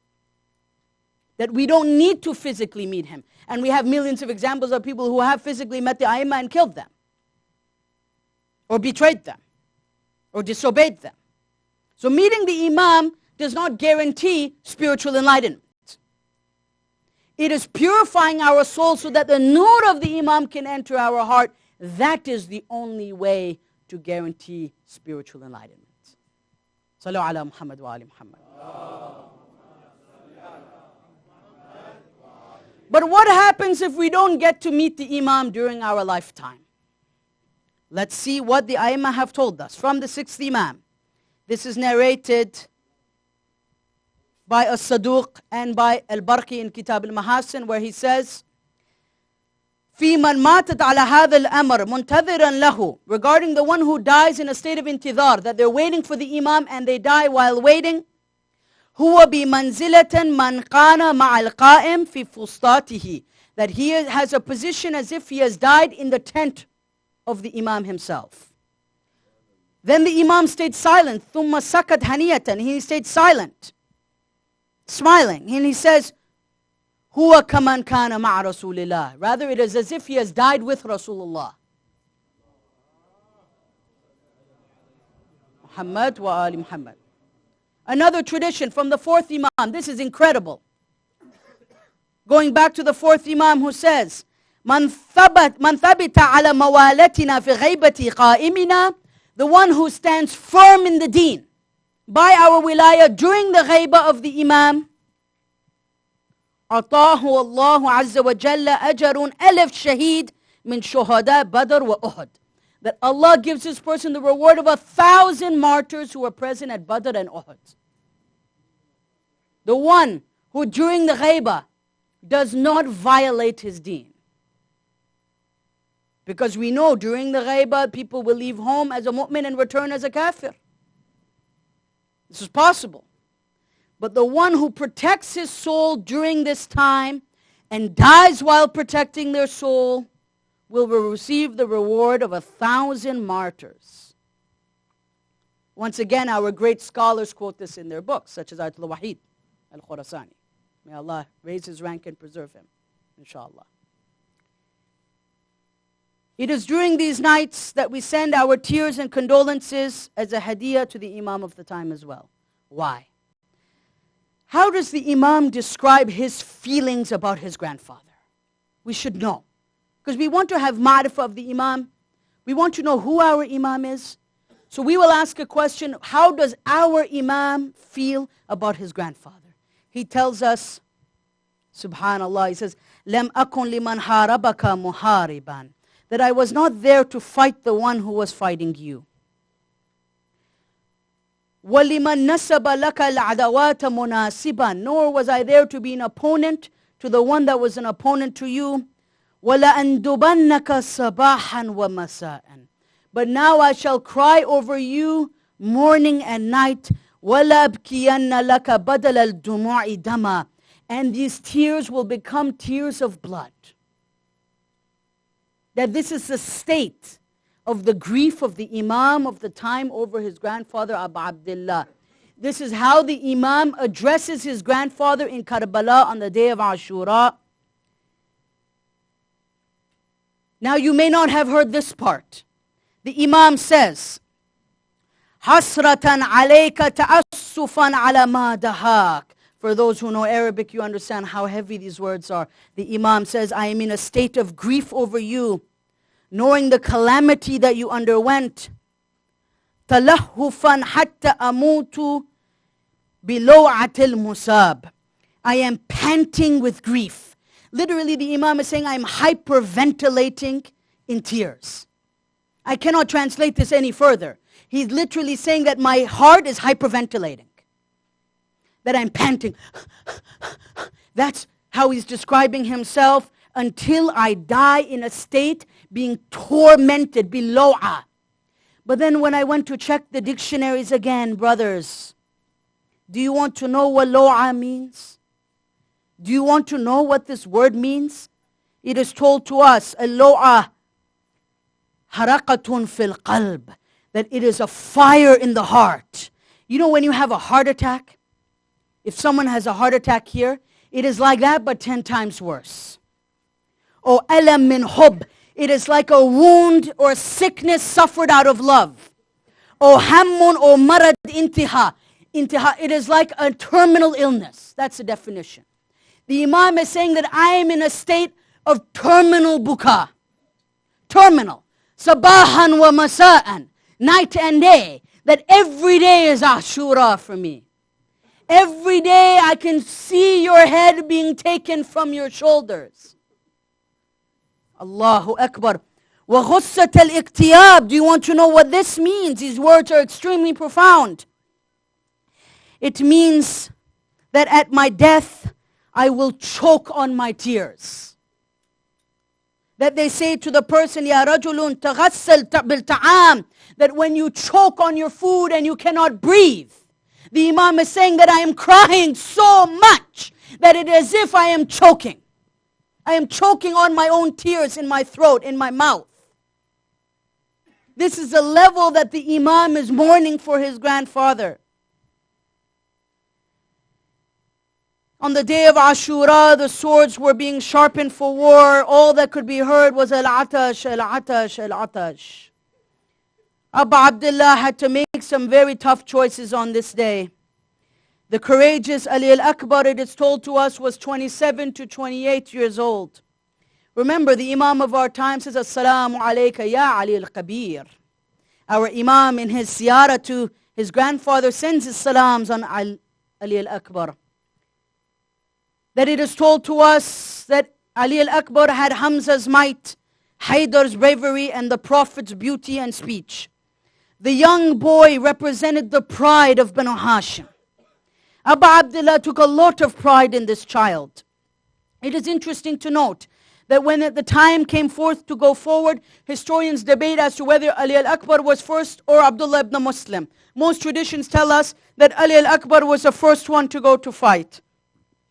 That we don't need to physically meet him. And we have millions of examples of people who have physically met the Aimah and killed them. Or betrayed them. Or disobeyed them. So meeting the Imam does not guarantee spiritual enlightenment. It is purifying our soul so that the nur of the Imam can enter our heart. That is the only way to guarantee spiritual enlightenment. Sallu ala Muhammad wa ali Muhammad. But what happens if we don't get to meet the Imam during our lifetime? Let's see what the Aimah have told us. From the 6th Imam. This is narrated by As-Saduq and by Al-Barqi in Kitab al-Mahasin, where he says, في من ماتت على هذا الأمر منتظرا له, regarding the one who dies in a state of intidhar, that they're waiting for the Imam and they die while waiting. هو بمنزلة من قام مع القائم في فسطاته. That he has a position as if he has died in the tent of the Imam himself. Then the Imam stayed silent. ثم سكت هنية. He stayed silent, smiling. And he says, هو كمن كان مع رسول الله. Rather, it is as if he has died with Rasulullah. Muhammad wa ali Muhammad. Another tradition from the fourth Imam. This is incredible. Going back to the fourth Imam who says, من ثبت على موالتنا في غيبة قائمنا. The one who stands firm in the deen by our wilayah during the ghaibah of the Imam. أعطاه الله عز وجل أجر ألف شهيد من شهداء بدر وأحد. That Allah gives this person the reward of 1,000 martyrs who were present at Badr and Uhud. The one who during the ghaibah does not violate his deen. Because we know during the ghaibah people will leave home as a mu'min and return as a kafir. This is possible. But the one who protects his soul during this time and dies while protecting their soul will receive the reward of 1,000 martyrs. Once again, our great scholars quote this in their books, such as Ayatollah Wahid al-Khurasani. May Allah raise his rank and preserve him, inshallah. It is during these nights that we send our tears and condolences as a hadiyah to the Imam of the time as well. Why? How does the Imam describe his feelings about his grandfather? We should know. Because we want to have ma'rifah of the Imam. We want to know who our Imam is. So we will ask a question, how does our Imam feel about his grandfather? He tells us, subhanallah, he says, لَمْ أَكُنْ لِمَنْ حَارَبَكَ مُحَارِبًا. That I was not there to fight the one who was fighting you. وَلِمَنْ نَسَبَ لَكَ الْعَدَوَاتَ مُنَاسِبًا. Nor was I there to be an opponent to the one that was an opponent to you. وَلَأَنْدُبَنَّكَ صَبَاحًا وَمَسَاءً. But now I shall cry over you morning and night. وَلَأَبْكِيَنَّ لَكَ بَدَلَ الْدُمُوعِ دَمًا. And these tears will become tears of blood. That this is the state of the grief of the Imam of the time over his grandfather Abu Abdullah. This is how the Imam addresses his grandfather in Karbala on the day of Ashura. Now you may not have heard this part. The Imam says, حَسْرَةً عَلَيْكَ تَأَسُّفًا عَلَى مَا دَهَاكَ. For those who know Arabic, you understand how heavy these words are. The Imam says, I am in a state of grief over you, knowing the calamity that you underwent. تَلَهُّفًا حَتَّى أَمُوتُ بِلَوْعَةِ الْمُصَابِ. I am panting with grief. Literally, the Imam is saying, I am hyperventilating in tears. I cannot translate this any further. He's literally saying that my heart is hyperventilating. That I'm panting. That's how he's describing himself until I die in a state being tormented, bilo'a. But then when I went to check the dictionaries again, brothers, do you want to know what lo'a means? Do you want to know what this word means? It is told to us, al-lo'a haraqatun fil qalb, that it is a fire in the heart. You know when you have a heart attack? If someone has a heart attack here, it is like that but 10 times worse. Or alam min hub, it is like a wound or sickness suffered out of love. Or hammun or marad intiha. It is like a terminal illness. That's the definition. The Imam is saying that I am in a state of terminal buka. Terminal. Sabahan wa masa'an. Night and day. That every day is Ashura for me. Every day I can see your head being taken from your shoulders. Allahu Akbar. وَغُصَّةَ الْإِقْتِيَابِ. Do you want to know what this means? These words are extremely profound. It means that at my death, I will choke on my tears. That they say to the person, يَا رَجُلٌ تَغَسَّلْ بِالْتَعَامِ. That when you choke on your food and you cannot breathe, The Imam is saying that I am crying so much that it is as if I am choking. I am choking on my own tears in my throat, in my mouth. This is the level that the Imam is mourning for his grandfather. On the day of Ashura, the swords were being sharpened for war. All that could be heard was al-atash, al-atash, al-atash. Abu Abdullah had to make some very tough choices on this day. The courageous Ali al-Akbar, it is told to us, was 27 to 28 years old. Remember, the Imam of our time says, Assalamu alayka ya Ali al-Kabir. Our Imam in his ziyarah to his grandfather sends his salams on Ali al-Akbar. That it is told to us that Ali al-Akbar had Hamza's might, Haidar's bravery, and the Prophet's beauty and speech. The young boy represented the pride of Banu Hashim. Abu Abdullah took a lot of pride in this child. It is interesting to note that when the time came forth to go forward, historians debate as to whether Ali al-Akbar was first or Abdullah ibn Muslim. Most traditions tell us that Ali al-Akbar was the first one to go to fight.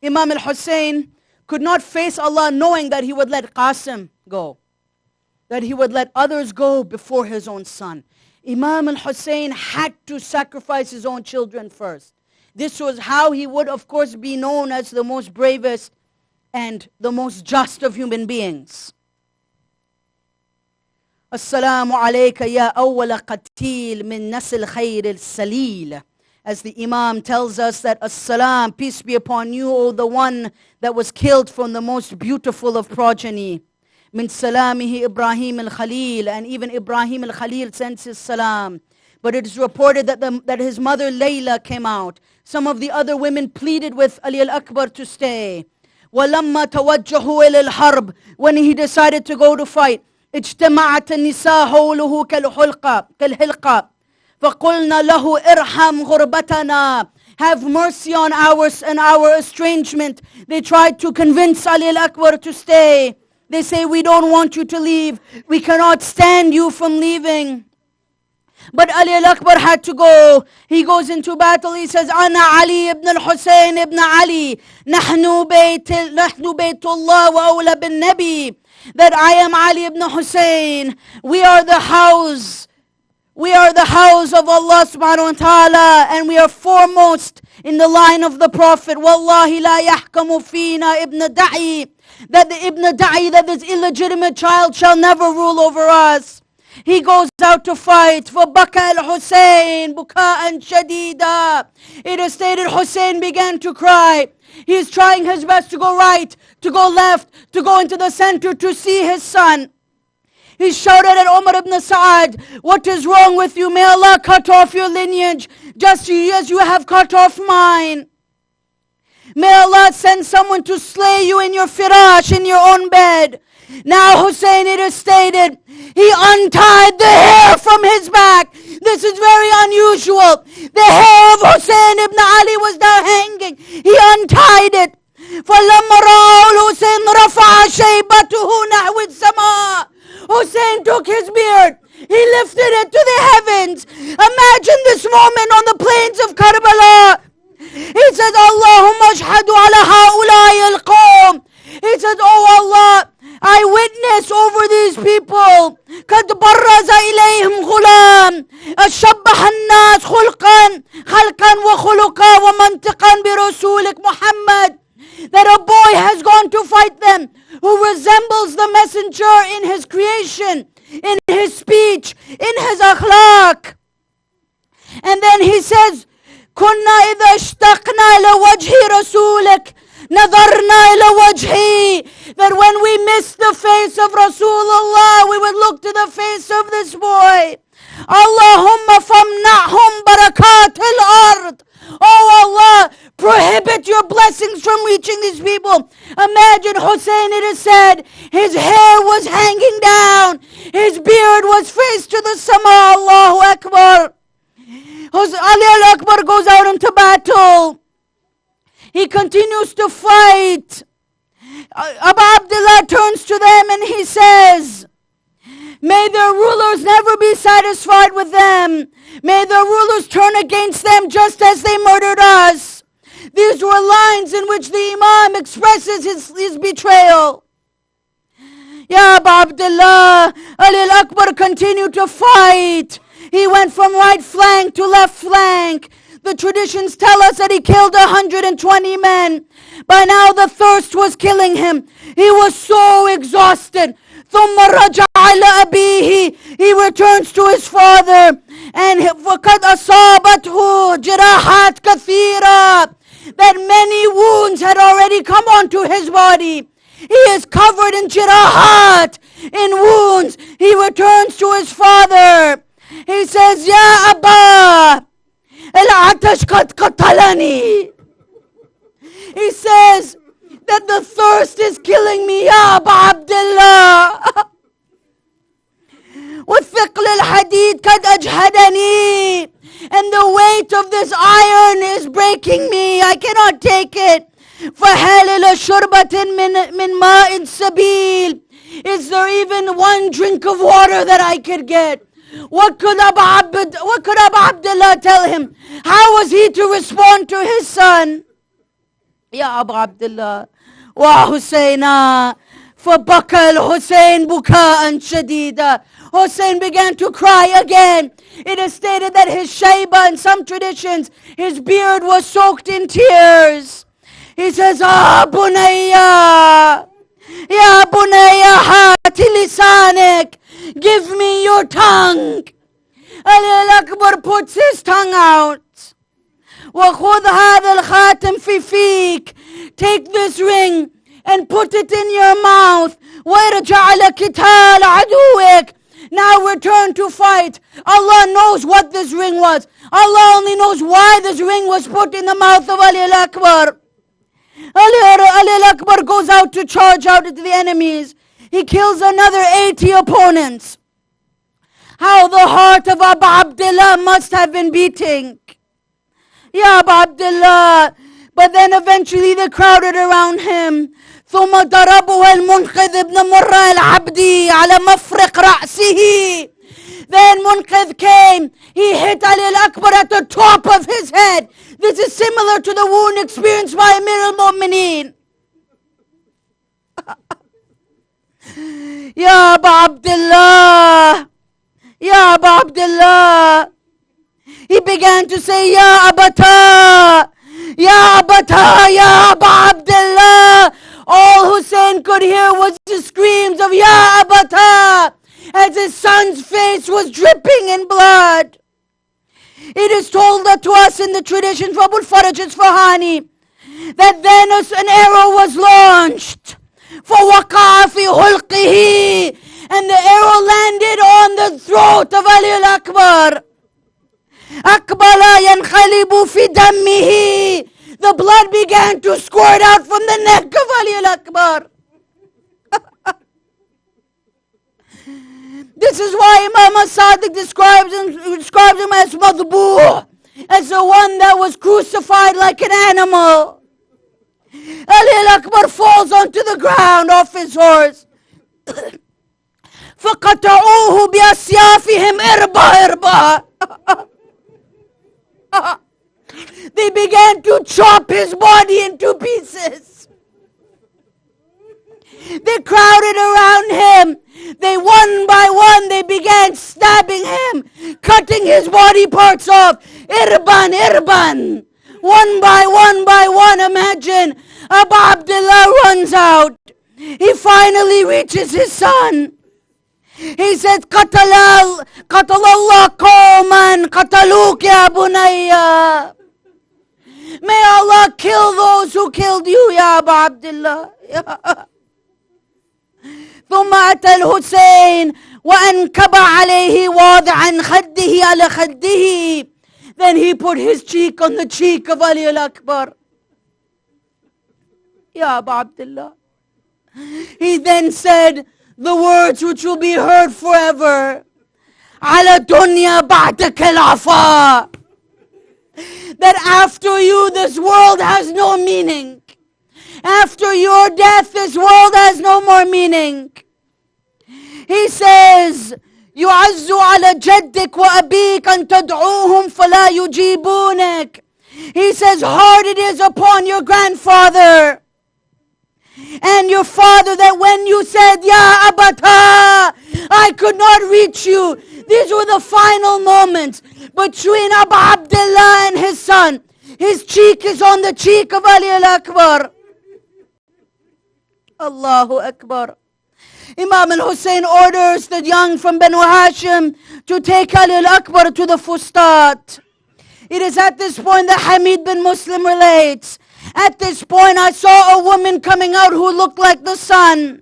Imam al-Hussein could not face Allah knowing that he would let Qasim go, that he would let others go before his own son. Imam al-Hussein had to sacrifice his own children first. This was how he would, of course, be known as the most bravest and the most just of human beings. Assalamu alayka ya awwala qatil min nasl khayr al-salil. As the Imam tells us that As-salam, peace be upon you, O the one that was killed from the most beautiful of progeny. Min salamihi Ibrahim al-Khalil, and even Ibrahim al-Khalil sends his salam. But it is reported that his mother Layla came out. Some of the other women pleaded with Ali al-Akbar to stay. وَلَمَّا تَوَجَّهُوا إِلَى الْحَرْبِ, when he decided to go to fight, اجتمعت النساء حوله كالحلقة فَقُلْنَا لَهُ إِرْحَمْ غُرْبَتَنَا, have mercy on ours and our estrangement. They tried to convince Ali al-Akbar to stay. They say, we don't want you to leave. We cannot stand you from leaving. But Ali al-Akbar had to go. He goes into battle. He says, Ana Ali ibn al-Hussein ibn Ali. Nahnu baytullah wa awla bin Nabi. That I am Ali ibn Hussein. We are the house. We are the house of Allah subhanahu wa ta'ala, and we are foremost in the line of the Prophet. Wallahi la yahkamu fina ibn da'i. That the ibn da'i, that this illegitimate child, shall never rule over us. He goes out to fight. فَبَكَى الْحُسَيْنِ بُكَاءً شَدِيدًا. It is stated Hussein began to cry. He is trying his best to go right, to go left, to go into the center to see his son. He shouted at Umar ibn Sa'ad, what is wrong with you? May Allah cut off your lineage, just as you have cut off mine. May Allah send someone to slay you in your firash, in your own bed. Now Hussein, it is stated, he untied the hair from his back. This is very unusual. The hair of Hussein ibn Ali was now hanging. He untied it. فَلَمَّا رَأَوْا الْحُسَيْنَ رَفَعَ شَيْبَتُهُ نَحْوِ السَّمَاءِ. Hussein took his beard. He lifted it to the heavens. Imagine this moment on the plains of Karbala. He says, Allahumma ashhadu ala ha'ulai al-qawm. He says, oh Allah, I witness over these people. قد برز إليهم غلام شبه الناس خلقا وخلقا ومنطقا برسولك Muhammad. That a boy has gone to fight them who resembles the messenger in his creation, in his speech, in his akhlaq. And then he says, كنا إذا اشتقنا إلى وجه رسولك نظرنا إلى وجهه. That when we miss the face of Rasulullah, we would look to the face of this boy. Allahumma famna'hum barakat al-ard. Oh Allah, prohibit your blessings from reaching these people. Imagine Hussein, it is said, his hair was hanging down. His beard was faced to the sama. Allahu Akbar. Ali al-Akbar goes out into battle. He continues to fight. Abu Abdullah turns to them and he says, May their rulers never be satisfied with them. May their rulers turn against them just as they murdered us. These were lines in which the Imam expresses his betrayal. Ya Abu Abdullah, Ali al-Akbar continued to fight. He went from right flank to left flank. The traditions tell us that he killed 120 men. By now the thirst was killing him. He was so exhausted. ثم رجع على أبيه. He returns to his father. And فقد أصابته جراحات كثيرة. That many wounds had already come onto his body. He is covered in jirahat, in wounds. He returns to his father. He says, Ya Abba, العطش قد قتلني. He says that the thirst is killing me, Ya Abu Abdullah. والثقل الحديد قد أجهدني. And the weight of this iron is breaking me. I cannot take it. فهل إلى شربة من ماء سبيل. Is there even one drink of water that I could get? What could Abu Abdullah tell him? How was he to respond to his son? Ya Abu Abdullah, wa Husayna, فبكى الحسين بكاء شديدا. Hussein began to cry again. It is stated that his shayba, in some traditions, his beard was soaked in tears. He says, Bunayya, Ya Bunayya, hati lisanik. Give me your tongue. Ali al-Akbar puts his tongue out. وَخُذْ هَذَا الْخَاتِمْ فِي فِيك. Take this ring and put it in your mouth. وَارْجَعْ لَكِتَالَ عَدُوِّكَ. Now return to fight. Allah knows what this ring was. Allah only knows why this ring was put in the mouth of Ali al-Akbar. Ali al-Akbar goes out to charge out into the enemies. He kills another 80 opponents. How the heart of Abu Abdullah must have been beating. Ya Abu Abdullah. But then eventually they crowded around him. ثم ضربه المنقذ ابن مرة العبدي على مفرق رأسه. Then Munqidh came. He hit Ali al-Akbar at the top of his head. This is similar to the wound experienced by Amir al-Mu'mineen. Ya Abu Abdullah. Ya Abu Abdullah. He began to say, Ya Abata. Ya Abata. Ya Abu Abdullah. All Hussein could hear was the screams of Ya Abata, as his son's face was dripping in blood. It is told to us in the tradition from Abu Faraj Isfahani that then an arrow was launched. فَوَقَعَ فِي حُلْقِهِ. And the arrow landed on the throat of Ali al-Akbar. أَقْبَلَ يَنْخَلِبُ فِي دَمِّهِ. The blood began to squirt out from the neck of Ali al-Akbar. This is why Imam as-Sadiq describes him as madbuh, as the one that was crucified like an animal. Ali al-Akbar falls onto the ground off his horse. فَقَطَعُوهُ بِأَسْيَافِهِمْ إِرْبَا. They began to chop his body into pieces. They crowded around him. They one by one, they began stabbing him, cutting his body parts off. Irban, Irban. One by one, imagine. Abu Abdullah runs out. He finally reaches his son. He says, قَتَلَ اللَّهُ قَوْمًا قَتَلُوكَ يَا بُنَيَّ. May Allah kill those who killed you, Ya Abu Abdullah. ثم أتى الحسين وأنكب عليه واضعا خده على خده. Then he put his cheek on the cheek of Ali al-Akbar. Ya Abu Abdullah. He then said the words which will be heard forever. على دنيا بعدك العفا. That after you, this world has no meaning. After your death, this world has no more meaning. He says, يعز على جدك وأبيك أن تدعوهم فلا يجيبونك. He says, hard it is upon your grandfather and your father that when you said, Ya Abata, I could not reach you. These were the final moments between Abu Abdullah and his son. His cheek is on the cheek of Ali al-Akbar. Allahu Akbar. Imam al-Hussein orders the young from Banu Hashim to take Ali al-Akbar to the Fustat. It is at this point that Hamid bin Muslim relates. At this point I saw a woman coming out who looked like the sun.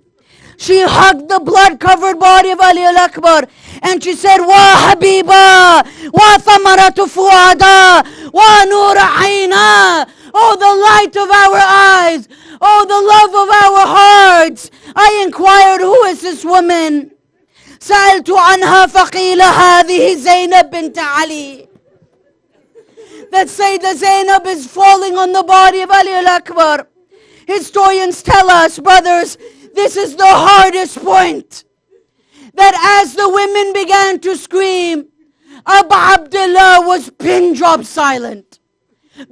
She hugged the blood-covered body of Ali al-Akbar and she said, Wa Habiba, wa thamaratu fuada, wa nura aina. Oh, the light of our eyes. Oh, the love of our hearts. I inquired, who is this woman? سألت عنها فقيل هذه زينب بنت علي. That Sayyidah Zainab is falling on the body of Ali al-Akbar. Historians tell us, brothers, this is the hardest point. That as the women began to scream, Abu Abdullah was pin drop silent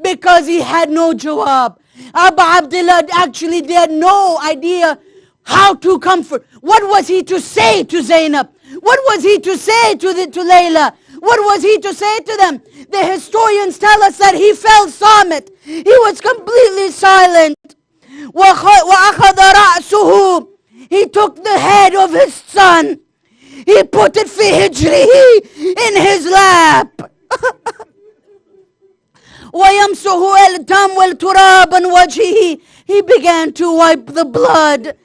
because he had no jawab. Abu Abdullah actually had no idea how to comfort. What was he to say to Zainab? What was he to say to Layla? What was he to say to them? The historians tell us that he fell samit. He was completely silent. وَأَخَذَ رَأْسُهُ. He took the head of his son. He put it في هجره, in his lap. وَيَمْسُهُ الْدَمْ وَالْتُرَابَ عَنْ وَجْهِهِ. He began to wipe the blood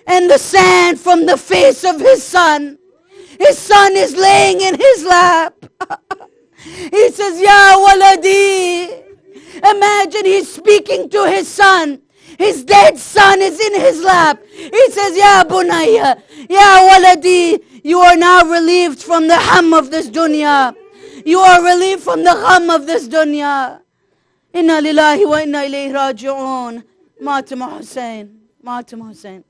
and the sand from the face of his son. His son is laying in his lap. He says, Ya waladi. Imagine he's speaking to his son. His dead son is in his lap. He says, Ya bunayya, Ya waladi. You are now relieved from the ham of this dunya. You are relieved from the gham of this dunya. Inna lillahi wa inna ilayhi raji'un. Matam Hussein. Matam Hussein.